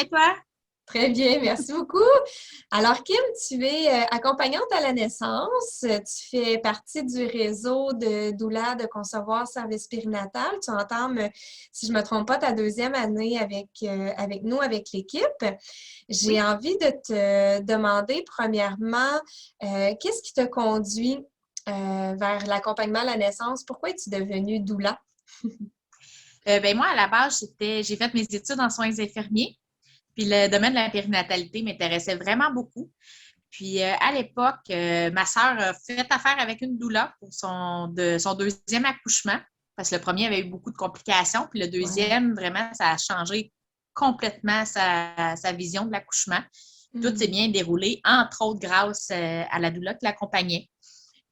bien, toi? Très bien, merci beaucoup. Alors, Kim, tu es accompagnante à la naissance. Tu fais partie du réseau de doula de concevoir service périnatal. Tu entames, si je ne me trompe pas, ta deuxième année avec nous, avec l'équipe. J'ai Oui. envie de te demander, premièrement, qu'est-ce qui te conduit vers l'accompagnement à la naissance? Pourquoi es-tu devenue doula? Moi, à la base, j'ai fait mes études en soins infirmiers. Puis le domaine de la périnatalité m'intéressait vraiment beaucoup. Puis à l'époque, ma sœur a fait affaire avec une doula pour son deuxième accouchement, parce que le premier avait eu beaucoup de complications. Puis le Ouais. deuxième, vraiment, ça a changé complètement sa vision de l'accouchement. Tout s'est Hmm. bien déroulé, entre autres grâce à la doula qui l'accompagnait.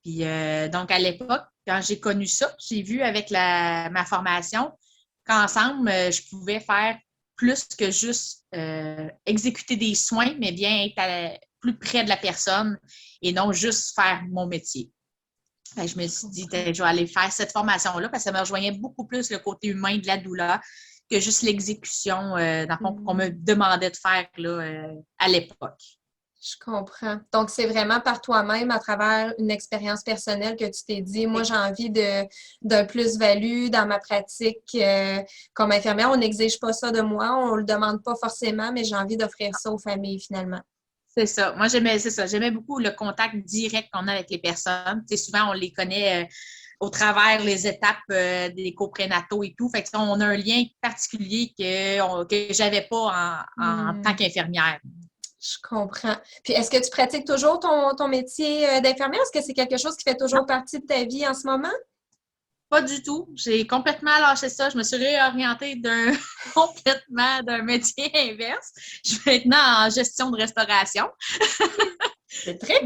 Puis donc, à l'époque, quand j'ai connu ça, j'ai vu avec ma formation qu'ensemble, je pouvais faire plus que juste exécuter des soins, mais bien être plus près de la personne et non juste faire mon métier. Fait que je me Je suis dit, comprends. je vais aller faire cette formation-là parce que ça me rejoignait beaucoup plus le côté humain de la douleur que juste l'exécution, dans le fond, qu'on me Hmm. demandait de faire là, à l'époque. Je comprends. Donc, c'est vraiment par toi-même, à travers une expérience personnelle que tu t'es dit, moi, j'ai envie d'un plus-value dans ma pratique comme infirmière. On n'exige pas ça de moi, on le demande pas forcément, mais j'ai envie d'offrir ça aux familles finalement. C'est ça. Moi, c'est ça. J'aimais beaucoup le contact direct qu'on a avec les personnes. Tu sais, souvent, on les connaît au travers les étapes des coprénataux et tout. Fait que, on a un lien particulier que j'avais pas en tant Hmm, qu'infirmière. je comprends. Puis, est-ce que tu pratiques toujours ton métier d'infirmière? Est-ce que c'est quelque chose qui fait toujours partie de ta vie en ce moment? Pas du tout. J'ai complètement lâché ça. Je me suis réorientée complètement d'un métier inverse. Je suis maintenant en gestion de restauration. C'est très cool!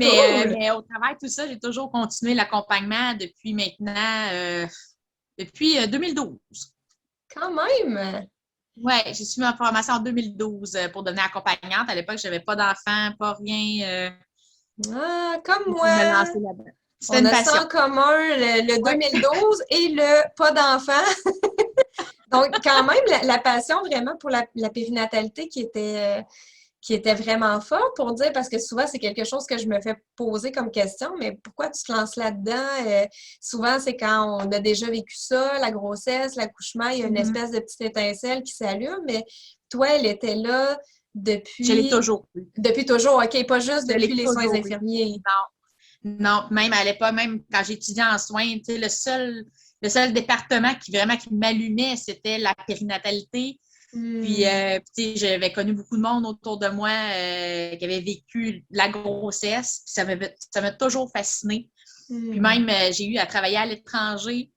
Mais au travail, tout ça, j'ai toujours continué l'accompagnement depuis maintenant, depuis 2012. Quand même! Oui, j'ai suivi ma formation en 2012 pour devenir accompagnante. À l'époque, je n'avais pas d'enfant, pas rien. Ah, comme J'ai pu me moi! lancer là-dedans. C'était On une a ça passion. en commun, le Oui, 2012 et le pas d'enfant. Donc, quand même, la passion vraiment pour la périnatalité qui était vraiment forte pour dire, parce que souvent, c'est quelque chose que je me fais poser comme question, mais pourquoi tu te lances là-dedans? Souvent, c'est quand on a déjà vécu ça, la grossesse, l'accouchement, il y a une mhm. espèce de petite étincelle qui s'allume, mais toi, elle était là Je l'ai depuis, toujours eu. depuis toujours, OK, pas juste Je depuis l'ai les soins toujours eu. infirmiers. Non, même à l'époque, même quand j'étudiais en soins, tu sais, le seul département qui m'allumait, c'était la périnatalité. Puis, Hmm. tu sais, j'avais connu beaucoup de monde autour de moi qui avait vécu la grossesse. Puis ça m'a toujours fascinée. Puis Hmm. même, j'ai eu à travailler à l'étranger.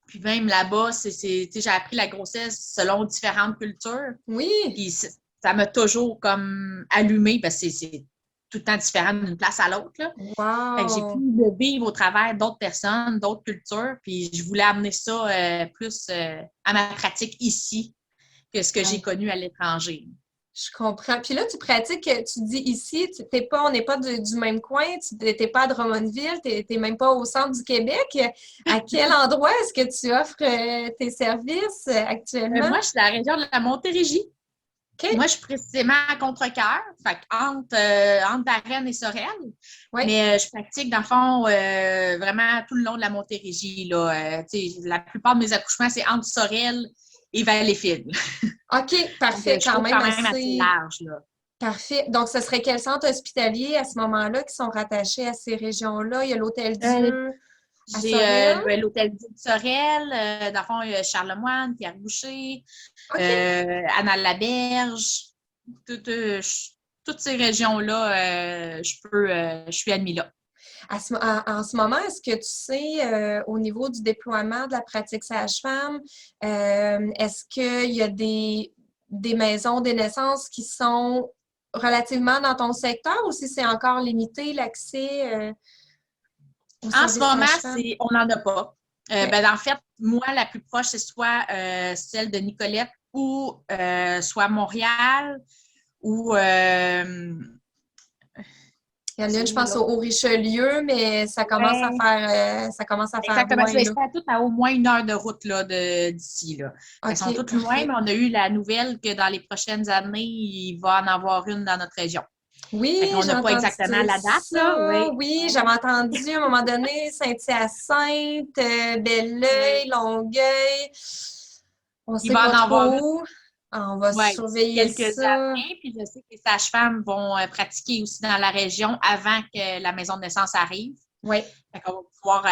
Puis même là-bas, tu sais, j'ai appris la grossesse selon différentes cultures. Oui. Puis ça m'a toujours comme allumée parce que c'est tout le temps différent d'une place à l'autre, là. Fait que j'ai pu Wow! le vivre au travers d'autres personnes, d'autres cultures, puis je voulais amener ça plus à ma pratique ici que ce que j'ai Ouais, connu à l'étranger. je comprends. Puis là, tu pratiques, tu dis ici, on n'est pas du même coin, tu n'es pas à Drummondville, tu n'es même pas au centre du Québec. À quel endroit est-ce que tu offres tes services actuellement? Moi, je suis de la région de la Montérégie. OK. Moi, je suis précisément à Contrecoeur, fait entre Varennes et Sorel. Oui. Mais je pratique, dans le fond, vraiment tout le long de la Montérégie. Là. La plupart de mes accouchements, c'est entre Sorel et Valleyfield. OK, Donc, parfait. je Quand trouve même quand même assez assez large. Là. parfait. Donc, ce serait quel centre hospitalier à ce moment-là qui sont rattachés à ces régions-là? Il y a l'Hôtel Euh, Dieu à j'ai Sorel. l'Hôtel Dieu de Sorel, dans le fond, il y a Charlemagne, Pierre Boucher, OK. Anna Laberge, toutes ces régions-là, je suis admis là. En ce moment, est-ce que tu sais, au niveau du déploiement de la pratique sage-femme, est-ce qu'il y a des maisons des naissances qui sont relativement dans ton secteur ou si c'est encore limité l'accès au En ce service moment, sage-femme? on n'en a pas. OK. En fait, moi, la plus proche, c'est soit celle de Nicolette ou soit Montréal ou Il y en a une, je C'est pense, là. au Richelieu, mais Ouais, ça commence à faire exactement. loin, Elles là. sont toutes à au moins 1 heure de route là, d'ici. Là. Elles sont OK, toutes loin, mais parfait. on a eu la nouvelle que dans les prochaines années, il va en avoir une dans notre région. Fait Oui, qu'on j'ai n'a pas entendu exactement dire la date, là. ça. Oui. Oui, j'avais entendu à un moment donné Saint-Hyacinthe, Belleuil, Oui. Longueuil. On Il sait va en pas avoir une, trop. Ah, on va ouais, d'ici surveiller quelques ça. années. Puis je sais que les sages-femmes vont pratiquer aussi dans la région avant que la maison de naissance arrive. Oui. Fait qu'on va pouvoir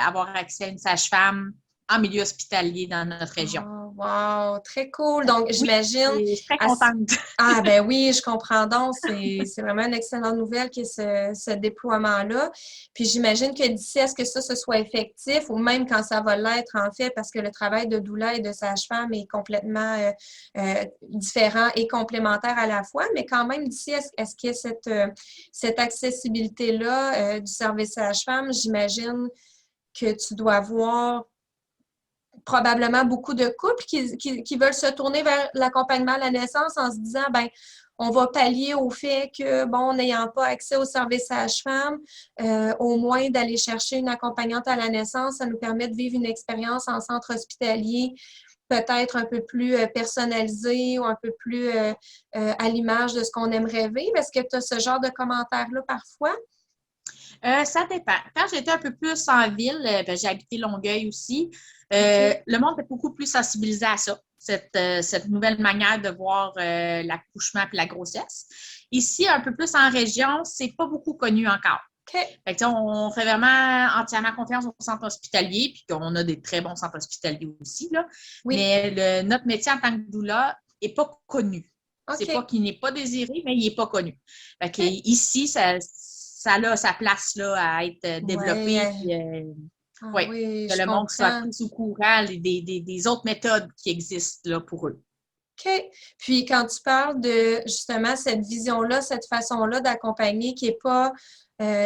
avoir accès à une sage-femme en milieu hospitalier dans notre région. Oh, wow, très cool. Fait que Donc, oui, j'imagine. je suis très à ce- contente. Ah, ben oui, je comprends donc. C'est vraiment une excellente nouvelle que ce déploiement-là. Puis j'imagine que d'ici à ce que ça ce soit effectif, ou même quand ça va l'être, en fait, parce que le travail de doula et de sage-femme est complètement différent et complémentaire à la fois, mais quand même, d'ici à ce qu'il y ait cette accessibilité-là du service sage-femme, j'imagine que tu dois voir probablement beaucoup de couples qui veulent se tourner vers l'accompagnement à la naissance en se disant, ben on va pallier au fait que, bon, n'ayant pas accès au service sage-femme, au moins d'aller chercher une accompagnante à la naissance, ça nous permet de vivre une expérience en centre hospitalier peut-être un peu plus personnalisée ou un peu plus à l'image de ce qu'on aimerait vivre. Est-ce que tu as ce genre de commentaires-là parfois? Ça dépend. Quand j'étais un peu plus en ville, ben, j'ai habité Longueuil aussi, OK. le monde est beaucoup plus sensibilisé à ça, cette nouvelle manière de voir l'accouchement et la grossesse. Ici, un peu plus en région, c'est pas beaucoup connu encore. OK. Fait que, on fait vraiment entièrement confiance au centre hospitalier, puis qu'on a des très bons centres hospitaliers aussi, là. Oui. Mais notre métier en tant que doula n'est pas connu. C'est pas OK. qu'il n'est pas désiré, mais il n'est pas connu. Fait que OK. ici, ça a sa place là, à être développée, Ouais. puis Ah ouais, oui, que je le monde soit comprends. plus au courant des autres méthodes qui existent là, pour eux. OK. Puis quand tu parles de justement cette vision-là, cette façon-là d'accompagner qui n'est pas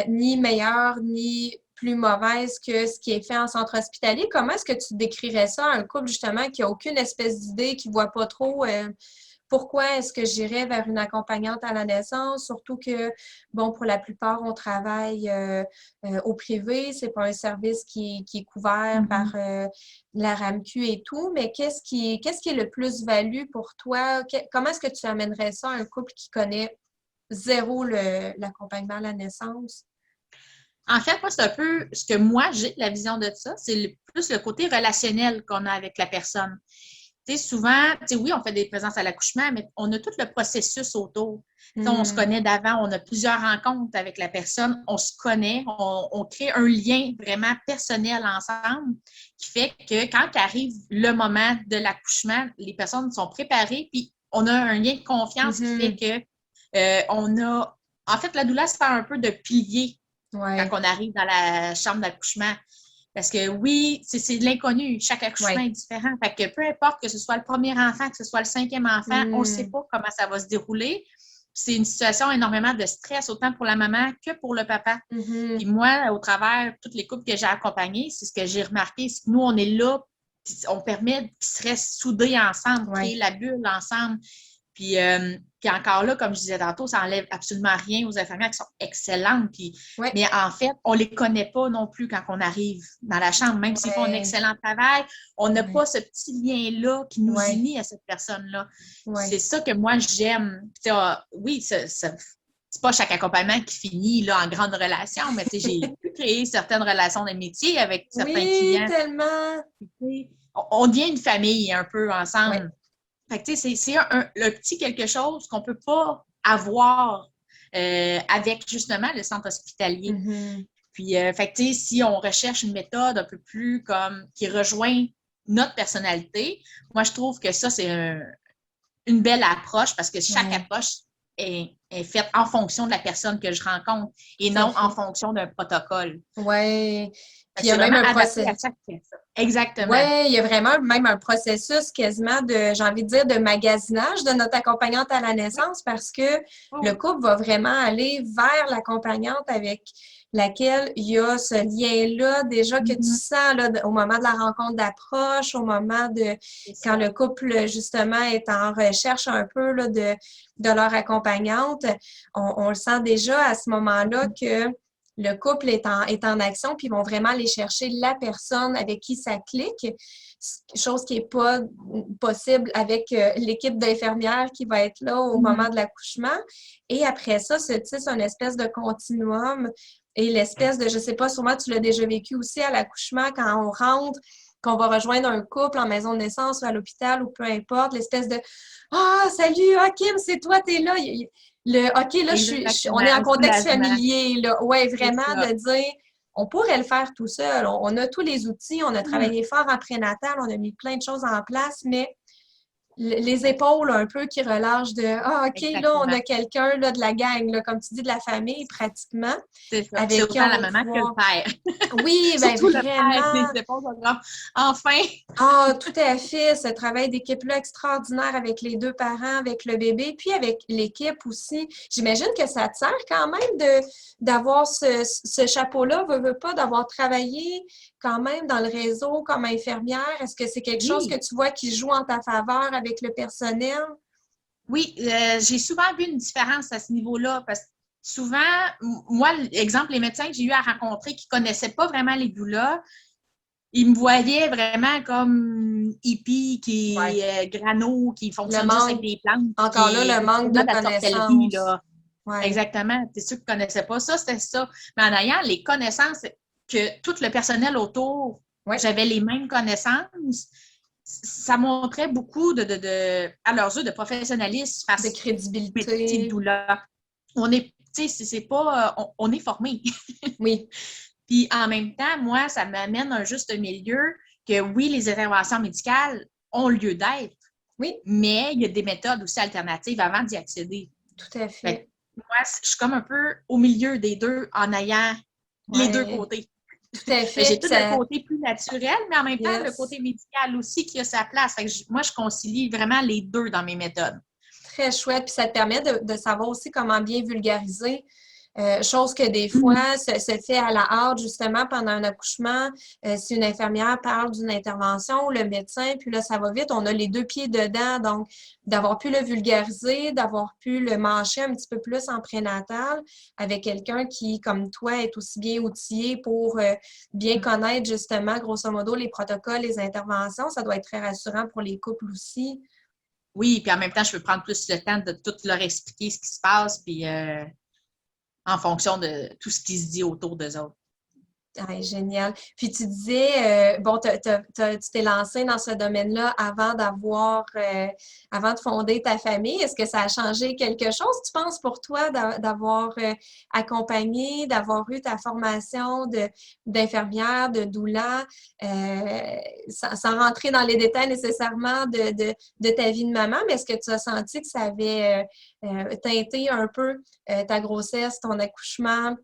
ni meilleure ni plus mauvaise que ce qui est fait en centre hospitalier, comment est-ce que tu décrirais ça à un couple justement qui n'a aucune espèce d'idée, qui ne voit pas trop pourquoi est-ce que j'irais vers une accompagnante à la naissance? Surtout que, bon, pour la plupart, on travaille au privé, c'est pas un service qui est couvert par Mhm. la RAMQ et tout, mais qu'est-ce qui est le plus-value pour toi? Comment est-ce que tu amènerais ça à un couple qui connaît zéro l'accompagnement à la naissance? En fait, moi, c'est un peu ce que moi, j'ai la vision de ça, c'est plus le côté relationnel qu'on a avec la personne. Tu sais, souvent, tu sais, oui, on fait des présences à l'accouchement, mais on a tout le processus autour. Tu sais, on se Hmm. connaît d'avant, on a plusieurs rencontres avec la personne, on se connaît, on crée un lien vraiment personnel ensemble qui fait que quand arrive le moment de l'accouchement, les personnes sont préparées, puis on a un lien de confiance qui fait Mhm. que on a. En fait, la douleur, c'est un peu de pilier quand Ouais, on arrive dans la chambre d'accouchement. Parce que oui, c'est de l'inconnu. Chaque accouchement ouais. est différent. Fait que peu importe que ce soit le premier enfant, que ce soit le 5e enfant, on ne sait Hmm. pas comment ça va se dérouler. C'est une situation énormément de stress, autant pour la maman que pour le papa. Puis Mhm. moi, au travers de toutes les couples que j'ai accompagnés, c'est ce que j'ai remarqué, c'est que nous, on est là, on permet qu'ils se restent soudés ensemble, créer Ouais, la bulle ensemble. Puis encore là, comme je disais tantôt, ça n'enlève absolument rien aux infirmières qui sont excellentes. ouais, Mais en fait, on ne les connaît pas non plus quand on arrive dans la chambre. Même s'ils font un ouais, excellent travail, on n'a ouais, pas ce petit lien-là qui nous ouais, unit à cette personne-là. ouais. C'est ça que moi, j'aime. Oui, c'est pas chaque accompagnement qui finit là, en grande relation, mais j'ai pu créer certaines relations d'amitié avec certains Oui, clients. tellement. On devient une famille un peu Ouais. ensemble. Fait que, tu sais, c'est le petit quelque chose qu'on ne peut pas avoir avec justement le centre hospitalier. Mhm. Puis, fait que, tu sais, si on recherche une méthode un peu plus comme qui rejoint notre personnalité, moi, je trouve que ça, c'est une belle approche parce que chaque Ouais, approche est faite en fonction de la personne que je rencontre et tout à non en fait. fonction d'un protocole. Ouais. Fait Puis que il y a c'est même vraiment un adapté à procès. chaque personne. Exactement. Ouais, il y a vraiment même un processus quasiment de, j'ai envie de dire, de magasinage de notre accompagnante à la Oui, naissance parce que oui, le oui. couple va vraiment aller vers l'accompagnante avec laquelle il y a ce lien-là déjà que tu Mhm. sens là, au moment de la rencontre d'approche, au moment de C'est quand ça. le couple justement est en recherche un peu là, de leur accompagnante. confiante. On le sent déjà à ce moment-là que le couple est en action, puis ils vont vraiment aller chercher la personne avec qui ça clique, chose qui n'est pas possible avec l'équipe d'infirmières qui va être là au moment de l'accouchement. Et après ça, se tisse une espèce de continuum et l'espèce de, je ne sais pas, sûrement tu l'as déjà vécu aussi à l'accouchement, quand on rentre, qu'on va rejoindre un couple en maison de naissance ou à l'hôpital ou peu importe, l'espèce de «Ah, salut, ah, Kim, c'est toi, t'es là!» OK, là, on est en Exactement, contexte soulagement. familier, là. Ouais, C'est vraiment ça. de dire, on pourrait le faire tout seul. On a tous les outils, on a travaillé fort en prénatal, on a mis plein de choses en place, mais les épaules un peu qui relâchent de «Ah, OK, là, on Exactement. a quelqu'un là, de la gang, là, comme tu dis, de la famille, pratiquement, C'est ça. C'est avec qui autant on la va maman que le pouvoir...» père. Oui, bien Surtout le père, les vraiment. épaules sont grandes. Enfin! Ah, tout à fait. Ce travail d'équipe-là extraordinaire avec les deux parents, avec le bébé, puis avec l'équipe aussi. J'imagine que ça te sert quand même d'avoir ce chapeau-là, veux pas, d'avoir travaillé quand même dans le réseau comme infirmière. Est-ce que c'est quelque chose que Oui, tu vois qui joue en ta faveur avec le personnel? oui, j'ai souvent vu une différence à ce niveau-là parce que souvent, moi, exemple, les médecins que j'ai eu à rencontrer qui ne connaissaient pas vraiment les doulas, ils me voyaient vraiment comme hippie, qui Ouais. est grano, qui Le fonctionne juste avec manque, des plantes, puis encore là, qui est le manque de vraiment de la sorcellerie, connaissances. là. Ouais. Exactement. C'est ceux qui ne connaissaient pas ça, c'était ça. Mais en ayant les connaissances, que tout le personnel autour, Ouais. j'avais les mêmes connaissances, ça montrait beaucoup à leurs yeux de professionnalisme De face au métier de crédibilité. doula. On est, tu sais, c'est pas, on est formé. Oui. Puis en même temps, moi, ça m'amène un juste milieu que oui, les interventions médicales ont lieu d'être, Oui, mais il y a des méthodes aussi alternatives avant d'y accéder. tout à Fait que fait. moi, je suis comme un peu au milieu des deux en ayant les deux Ouais. côtés. Tout à Mais fait. j'ai Puis tout le ça, côté plus naturel, mais en même temps, le yes. côté médical aussi qui a sa place. Fait que moi, je concilie vraiment les deux dans mes méthodes. Très chouette. Puis ça te permet de savoir aussi comment bien vulgariser. Chose que des Mhm. fois se fait à la hâte, justement, pendant un accouchement. Si une infirmière parle d'une intervention ou le médecin, puis là, ça va vite, on a les deux pieds dedans. Donc, d'avoir pu le vulgariser, d'avoir pu le mâcher un petit peu plus en prénatal avec quelqu'un qui, comme toi, est aussi bien outillé pour bien connaître, justement, grosso modo, les protocoles, les interventions, ça doit être très rassurant pour les couples aussi. Oui, puis en même temps, je peux prendre plus le temps de tout leur expliquer ce qui se passe, puis en fonction de tout ce qui se dit autour d'eux autres. Ah, génial. Puis tu disais, bon, tu t'es lancé dans ce domaine-là avant de fonder ta famille. Est-ce que ça a changé quelque chose, tu penses, pour toi, d'avoir accompagné, d'avoir eu ta formation d'infirmière, de doula, sans rentrer dans les détails nécessairement de ta vie de maman, mais est-ce que tu as senti que ça avait teinté un peu ta grossesse, ton accouchement,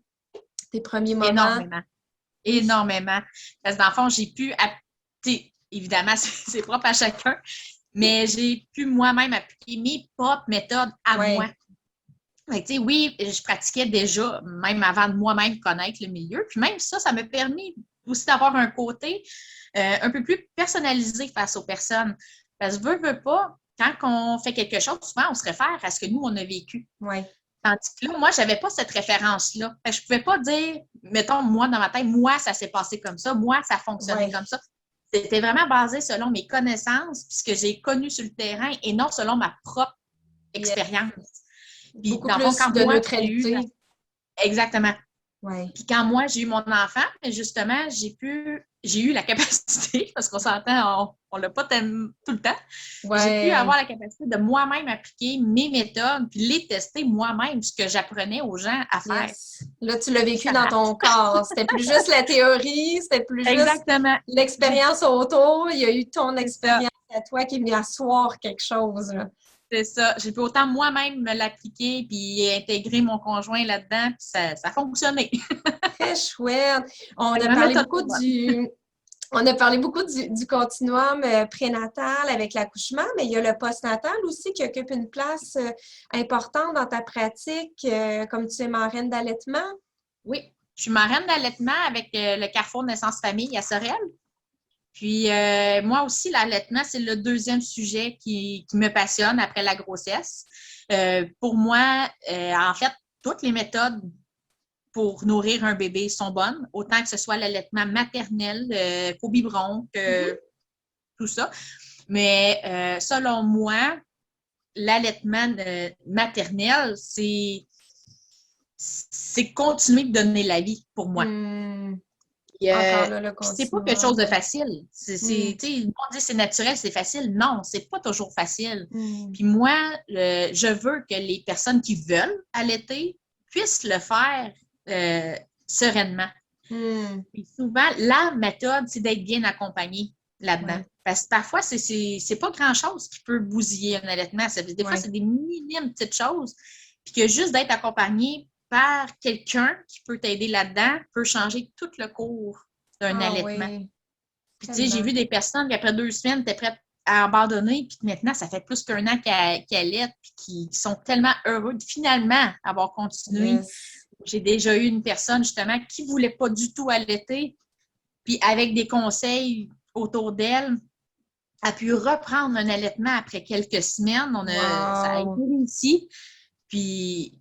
tes premiers moments? Énormément. Oui. Énormément. Parce que dans le fond, j'ai pu, évidemment, c'est propre à chacun, mais j'ai pu moi-même appliquer mes propres méthodes à moi. Ouais. Fait que, oui, je pratiquais déjà, même avant de moi-même connaître le milieu. Puis même ça m'a permis aussi d'avoir un côté un peu plus personnalisé face aux personnes. Parce que veut pas, quand on fait quelque chose, souvent on se réfère à ce que nous, on a vécu. Ouais. Tandis que là, moi, je n'avais pas cette référence-là. Je ne pouvais pas dire, mettons, moi, dans ma tête, moi, ça s'est passé comme ça, moi, ça fonctionnait Ouais. comme ça. C'était vraiment basé selon mes connaissances, puis ce que j'ai connu sur le terrain, et non selon ma propre Yeah. expérience. Puis, Beaucoup dans le fond, plus quand de moi, j'ai eu... neutralité. Exactement. Ouais. Puis quand moi, j'ai eu mon enfant, mais justement, j'ai eu la capacité, parce qu'on s'entend, on l'a pas tout le temps, mais j'ai pu Ouais. avoir la capacité de moi-même appliquer mes méthodes, puis les tester moi-même, ce que j'apprenais aux gens à faire. Yes. Là, tu l'as Puis vécu ça dans marche. ton corps. C'était plus juste la théorie, c'était plus juste Exactement. l'expérience autour. Il y a eu ton C'est ça. expérience à toi qui est venue asseoir quelque chose, là. C'est ça. J'ai pu autant moi-même me l'appliquer puis intégrer mon conjoint là-dedans, puis ça a fonctionné. Très chouette. On a Ma parlé méthode beaucoup pour moi. on a parlé beaucoup du continuum prénatal avec l'accouchement, mais il y a le postnatal aussi qui occupe une place importante dans ta pratique, comme tu es marraine d'allaitement. Oui, je suis marraine d'allaitement avec le Carrefour Naissance Famille à Sorel. Puis moi aussi, l'allaitement, c'est le deuxième sujet qui me passionne après la grossesse. Pour moi, en fait, toutes les méthodes pour nourrir un bébé sont bonnes, autant que ce soit l'allaitement maternel, qu'au biberon, que tout ça. Mais selon moi, l'allaitement maternel, c'est continuer de donner la vie pour moi. Encore là, le c'est pas quelque chose de facile. Le monde dit c'est naturel, c'est facile. Non, c'est pas toujours facile. Puis moi, je veux que les personnes qui veulent allaiter puissent le faire sereinement. Puis souvent, la méthode, c'est d'être bien accompagné là-dedans. Ouais. Parce que parfois, c'est pas grand-chose qui peut bousiller un allaitement. Des fois, c'est des minimes petites choses. Puis que juste d'être accompagné par quelqu'un qui peut t'aider là-dedans peut changer tout le cours d'un allaitement. Oui. Puis tu sais, j'ai vu des personnes qui après 2 semaines étaient prêtes à abandonner, puis maintenant, ça fait plus qu'1 an qu'ils allaitent, puis qui sont tellement heureux de finalement avoir continué. Yes. J'ai déjà eu une personne, justement, qui ne voulait pas du tout allaiter, puis avec des conseils autour d'elle, a pu reprendre un allaitement après quelques semaines. Ça a été réussi. Puis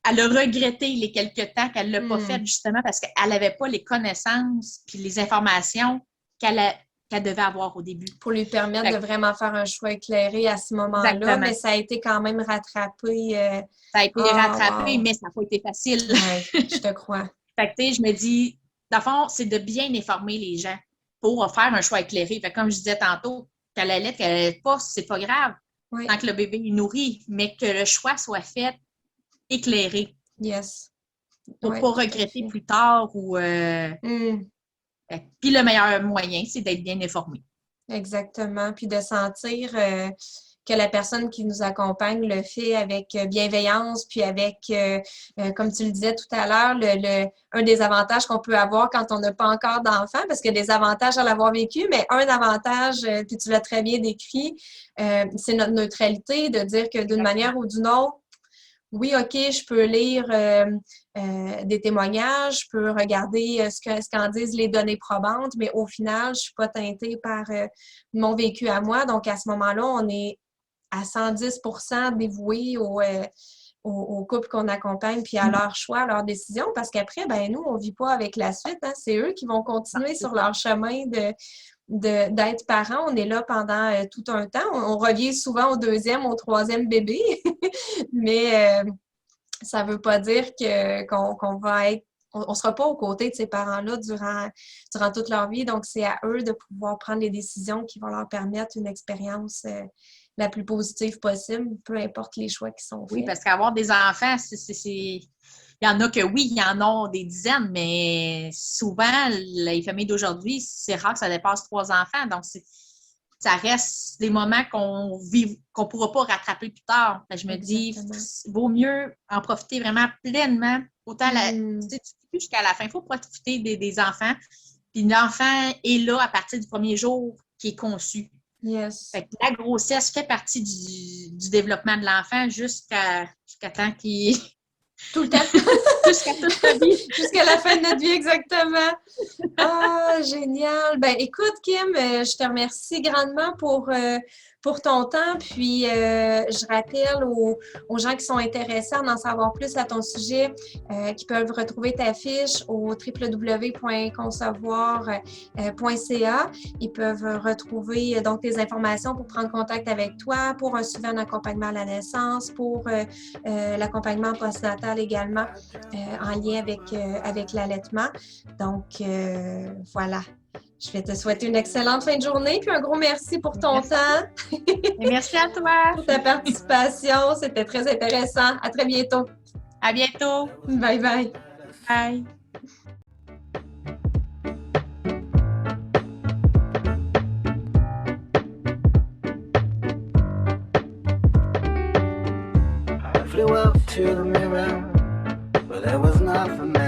elle a regretté les quelques temps qu'elle ne l'a pas fait, justement, parce qu'elle n'avait pas les connaissances puis les informations qu'elle devait avoir au début. Pour lui permettre de vraiment faire un choix éclairé à ce moment-là. Exactement. Mais ça a été quand même rattrapé. Ça a été rattrapé, mais ça n'a pas été facile. Oui, je te crois. Fait que, tu sais, je me dis, dans le fond, c'est de bien informer les gens pour faire un choix éclairé. Fait que, comme je disais tantôt, qu'elle allait, qu'elle n'allait pas, c'est pas grave. Oui. Tant que le bébé est nourri, mais que le choix soit fait éclairé. Yes. Pour ne pas regretter plus tard ou... Puis le meilleur moyen, c'est d'être bien informé. Exactement. Puis de sentir que la personne qui nous accompagne le fait avec bienveillance, puis avec, comme tu le disais tout à l'heure, un des avantages qu'on peut avoir quand on n'a pas encore d'enfant, parce qu'il y a des avantages à l'avoir vécu, mais un avantage, puis tu l'as très bien décrit, c'est notre neutralité, de dire que d'une manière ou d'une autre, oui, OK, je peux lire des témoignages, je peux regarder ce qu'en disent les données probantes, mais au final, je ne suis pas teintée par mon vécu à moi. Donc, à ce moment-là, on est à 110% dévoué au couple qu'on accompagne, puis à leur choix, à leur décision, parce qu'après, ben nous, on ne vit pas avec la suite. Hein? C'est eux qui vont continuer sur leur chemin d'être parents. On est là pendant tout un temps. On revient souvent au 2e, au 3e bébé, mais ça ne veut pas dire qu'on va être... On ne sera pas aux côtés de ces parents-là durant toute leur vie. Donc, c'est à eux de pouvoir prendre les décisions qui vont leur permettre une expérience la plus positive possible, peu importe les choix qui sont faits. Oui, parce qu'avoir des enfants, il y en a que oui, il y en a des dizaines, mais souvent, les familles d'aujourd'hui, c'est rare que ça dépasse 3 enfants. Donc, ça reste des moments qu'on ne pourra pas rattraper plus tard. Je me dis, il vaut mieux en profiter vraiment pleinement. Autant tu plus jusqu'à la fin. Il faut profiter des enfants. Puis l'enfant est là à partir du premier jour qui est conçu. Yes. Fait que la grossesse fait partie du développement de l'enfant jusqu'à temps qu'il... Tout le temps. Jusqu'à toute la vie. Jusqu'à la fin de notre vie, exactement. Ah, génial. Ben, écoute, Kim, je te remercie grandement pour ton temps. Puis, je rappelle aux gens qui sont intéressés à en savoir plus à ton sujet, qui peuvent retrouver ta fiche au www.concevoir.ca. Ils peuvent retrouver donc tes informations pour prendre contact avec toi, pour un suivi en accompagnement à la naissance, pour l'accompagnement postnatal également, en lien avec l'allaitement. Donc, voilà. Je vais te souhaiter une excellente fin de journée, puis un gros merci pour ton temps. Et merci à toi. Pour ta participation. C'était très intéressant. À très bientôt. À bientôt. Bye bye. Bye. I flew up to the mirror, but there was nothing there.